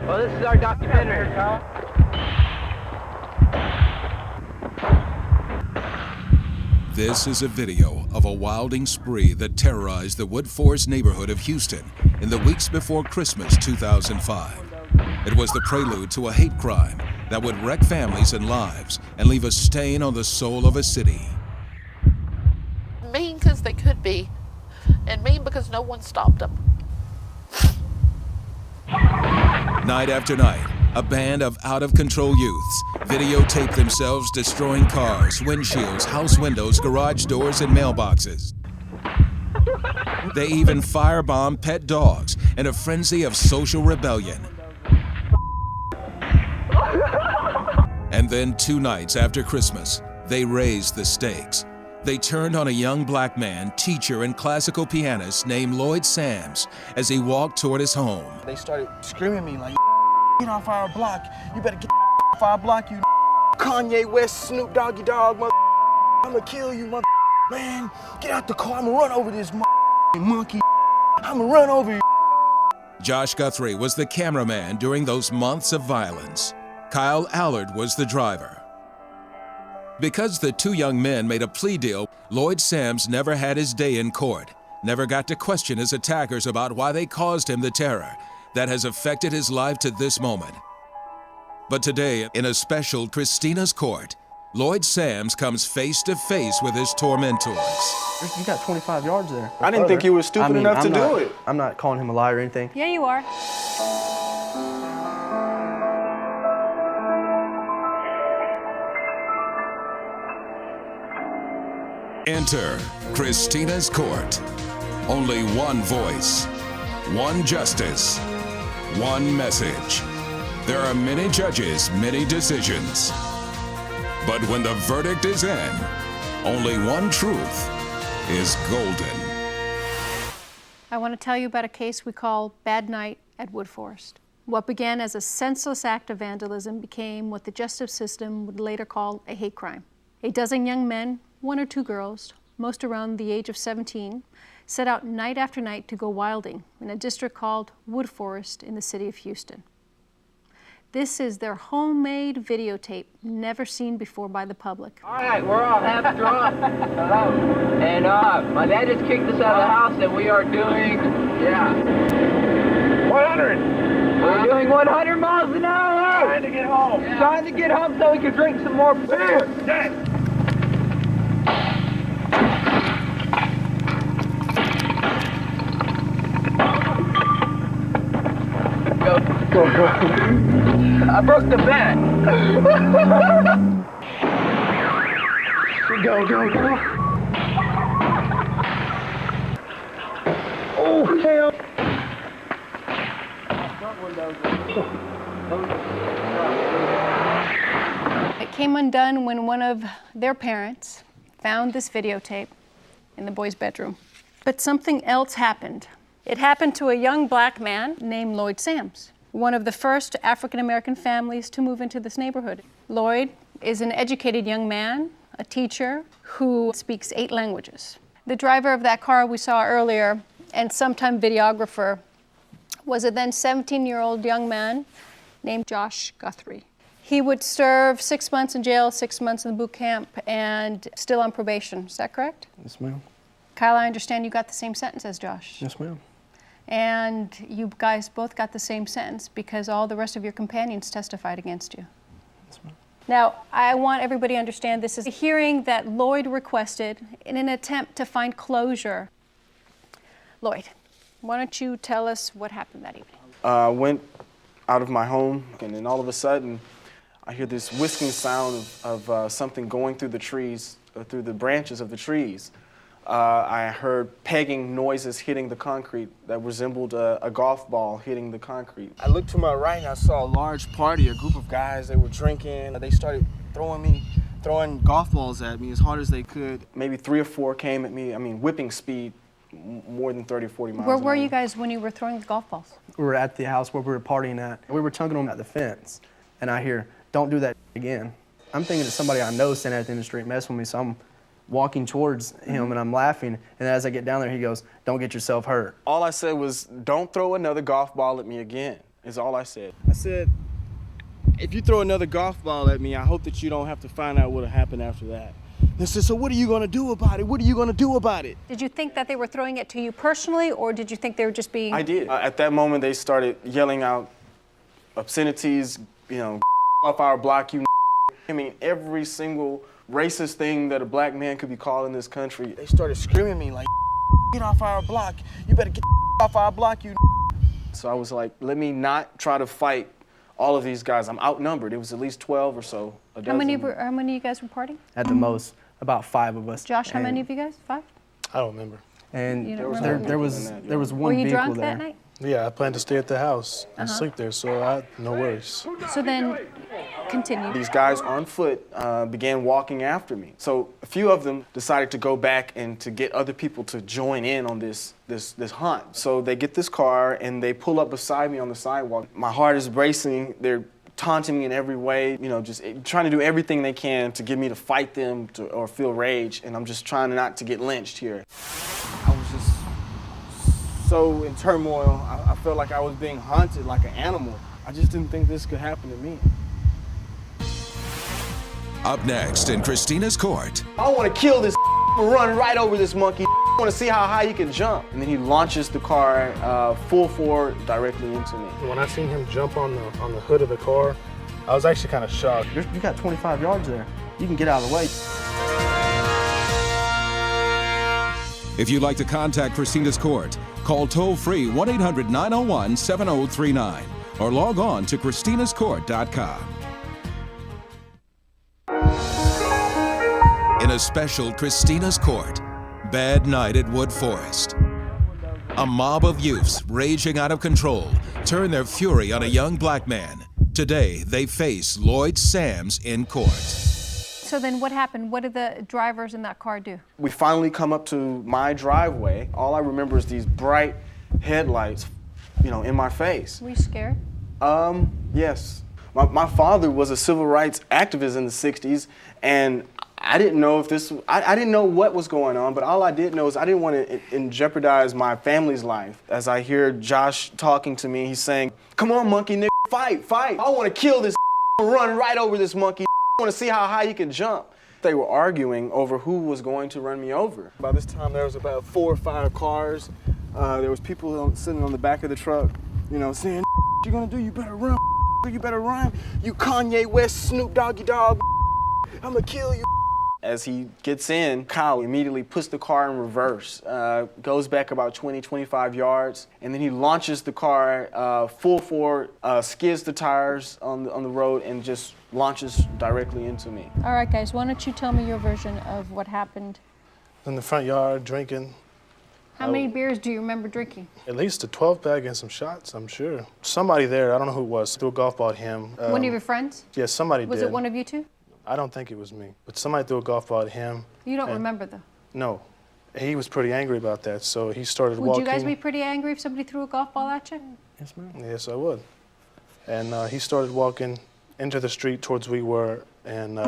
Well, this is our documentary. This is a video of a wilding spree that terrorized the Woodforest neighborhood of Houston in the weeks before Christmas 2005. It was the prelude to a hate crime that would wreck families and lives and leave a stain on the soul of a city. Mean because they could be, and mean because no one stopped them. Night after night, a band of out-of-control youths videotape themselves destroying cars, windshields, house windows, garage doors, and mailboxes. They even firebomb pet dogs in a frenzy of social rebellion. And then 2 nights after Christmas, they raised the stakes. They turned on a young black man, teacher and classical pianist named Lloyd Sams as he walked toward his home. They started screaming at me like, get off our block. You better get off our block, you Kanye West, Snoop Doggy Dogg, mother. I'ma kill you, mother. Man, get out the car. I'ma run over this monkey. I'ma run over you. Josh Guthrie was the cameraman during those months of violence. Kyle Allard was the driver. Because the 2 young men made a plea deal, Lloyd Sams never had his day in court, never got to question his attackers about why they caused him the terror that has affected his life to this moment. But today, in a special Cristina's court, Lloyd Sams comes face to face with his tormentors. You got 25 yards there. I didn't think he was stupid enough to do it. I'm not calling him a liar or anything. Yeah, you are. Enter Cristina's court. Only one voice, one justice, one message. There are many judges, many decisions. But when the verdict is in, only one truth is golden. I want to tell you about a case we call Bad Night at Woodforest. What began as a senseless act of vandalism became what the justice system would later call a hate crime. A dozen young men, 1 or 2 girls, most around the age of 17, set out night after night to go wilding in a district called Woodforest in the city of Houston. This is their homemade videotape, never seen before by the public. All right, we're all half drunk. And my dad just kicked us out of the house, and we are doing, 100. We're doing 100 miles an hour. Trying to get home. Yeah. Trying to get home so we can drink some more beer. Yes. Go. I broke the bat. Go. Oh, hell. It came undone when one of their parents found this videotape in the boy's bedroom. But something else happened. It happened to a young black man named Lloyd Sams, one of the first African-American families to move into this neighborhood. Lloyd is an educated young man, a teacher who speaks 8 languages. The driver of that car we saw earlier and sometime videographer was a then 17-year-old young man named Josh Guthrie. He would serve 6 months in jail, 6 months in the boot camp, and still on probation. Is that correct? Yes, ma'am. Kyle, I understand you got the same sentence as Josh. Yes, ma'am. And you guys both got the same sentence because all the rest of your companions testified against you. Yes, ma'am. Now, I want everybody to understand this is a hearing that Lloyd requested in an attempt to find closure. Lloyd, why don't you tell us what happened that evening? I went out of my home, and then all of a sudden, I hear this whisking sound of something going through the trees, through the branches of the trees. I heard pegging noises hitting the concrete that resembled a golf ball hitting the concrete. I looked to my right and I saw a large party, a group of guys. They were drinking. They started throwing golf balls at me as hard as they could. Maybe 3 or 4 came at me, whipping speed, more than 30 or 40 miles Where an were hour. you guys when you were throwing the golf balls? We were at the house where we were partying at. We were chunking them at the fence, and I hear, "Don't do that again." I'm thinking it's somebody I know standing at the end of the street messing with me, so I'm walking towards him and I'm laughing, and as I get down there, he goes, "Don't get yourself hurt." All I said was, "Don't throw another golf ball at me again." is all I said. I said, if you throw another golf ball at me, I hope that you don't have to find out what'll happen after that. They said, so what are you gonna do about it? What are you gonna do about it? Did you think that they were throwing it to you personally, or did you think they were just being... I did. At that moment, they started yelling out obscenities, you know, off our block, you. I mean, every single racist thing that a black man could be called in this country. They started screaming at me like, get off our block. You better get off our block, you. So I was like, let me not try to fight all of these guys. I'm outnumbered. It was at least 12 or so. How many of you guys were partying? At the most, about 5 of us. Josh, how many of you guys? 5? I don't remember. And You don't there remember? was one Were you vehicle drunk there. that night? Yeah, I plan to stay at the house and sleep there, so no worries. So then, continue. These guys on foot began walking after me. So a few of them decided to go back and to get other people to join in on this hunt. So they get this car and they pull up beside me on the sidewalk. My heart is racing. They're taunting me in every way, you know, just trying to do everything they can to get me to fight them or feel rage. And I'm just trying not to get lynched here. I was just so in turmoil. I felt like I was being hunted like an animal. I just didn't think this could happen to me. Up next in Cristina's court, I want to kill this and run right over this monkey. I want to see how high he can jump. And then he launches the car full forward directly into me. When I seen him jump on the hood of the car, I was actually kind of shocked. You got 25 yards there. You can get out of the way. if you'd like to contact Cristina's court, call toll-free 1-800-901-7039 or log on to cristinascourt.com. In a special Cristina's Court, Bad Night at Woodforest. A mob of youths raging out of control turn their fury on a young black man. Today, they face Lloyd Sams in court. So then what happened? What did the drivers in that car do? We finally come up to my driveway. All I remember is these bright headlights, you know, in my face. Were you scared? Yes. My father was a civil rights activist in the 60s, and I didn't know if this, I didn't know what was going on, but all I did know is I didn't want to jeopardize my family's life. As I hear Josh talking to me, he's saying, "Come on, monkey, nigga, fight, fight. I want to kill this and run right over this monkey. I want to see how high he can jump." They were arguing over who was going to run me over. By this time, there was about 4 or 5 cars. There was people sitting on the back of the truck, you know, saying, "What you gonna do? You better run. You better run. You Kanye West, Snoop Doggy Dogg. I'ma kill you." As he gets in, Kyle immediately puts the car in reverse, goes back about 20, 25 yards, and then he launches the car full forward, skids the tires on the road, and just launches directly into me. All right, guys, why don't you tell me your version of what happened? In the front yard, drinking. How many beers do you remember drinking? At least a 12-pack and some shots, I'm sure. Somebody there, I don't know who it was, threw a golf ball at him. One of your friends? Yeah, somebody Was did. it one of you two? I don't think it was me, but somebody threw a golf ball at him. You don't remember, though? No. He was pretty angry about that, so he started Would walking. you guys be pretty angry if somebody threw a golf ball at you? Yes, ma'am. Yes, I would. And he started walking into the street towards we were, and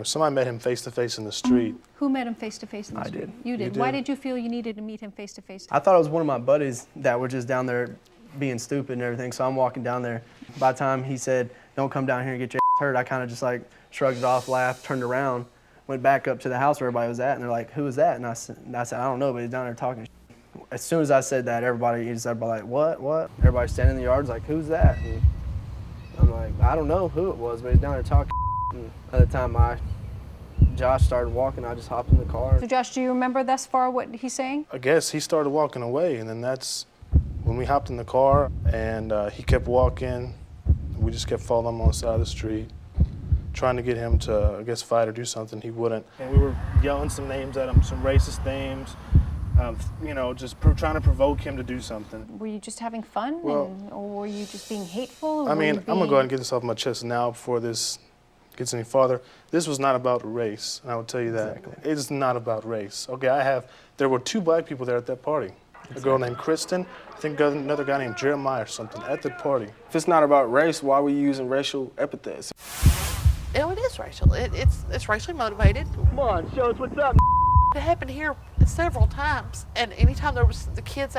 somebody met him face to face in the street. Who met him face to face in the I street? did. You did. You Why did. did you feel you needed to meet him face to face? I thought it was one of my buddies that were just down there being stupid and everything, so I'm walking down there. By the time he said, "Don't come down here and get your hurt," I kind of just like shrugged it off, laughed, turned around, went back up to the house where everybody was at, and they're like, "Who is that?" And I said, "I don't know, but he's down there talking." As soon as I said that, everybody like, "What? Everybody standing in the yard's like, "Who's that?" And I'm like, "I don't know who it was, but he's down there talking." And at the time Josh started walking, I just hopped in the car. So, Josh, do you remember thus far what he's saying? I guess he started walking away, and then that's when we hopped in the car, and he kept walking. We just kept following him on the side of the street, trying to get him to, I guess, fight or do something. He wouldn't. And we were yelling some names at him, some racist names, just trying to provoke him to do something. Were you just having fun, Well, or were you just being hateful? I mean, I'm going to go ahead and get this off my chest now before this gets any farther. This was not about race, and I will tell you that. Exactly. It's not about race. Okay, there were 2 black people there at that party. A girl named Kristen, I think another guy named Jeremiah or something at the party. If it's not about race, why were you using racial epithets? No, it is racial. It's racially motivated. Come on, show us what's up. It happened here several times, and anytime there was the kids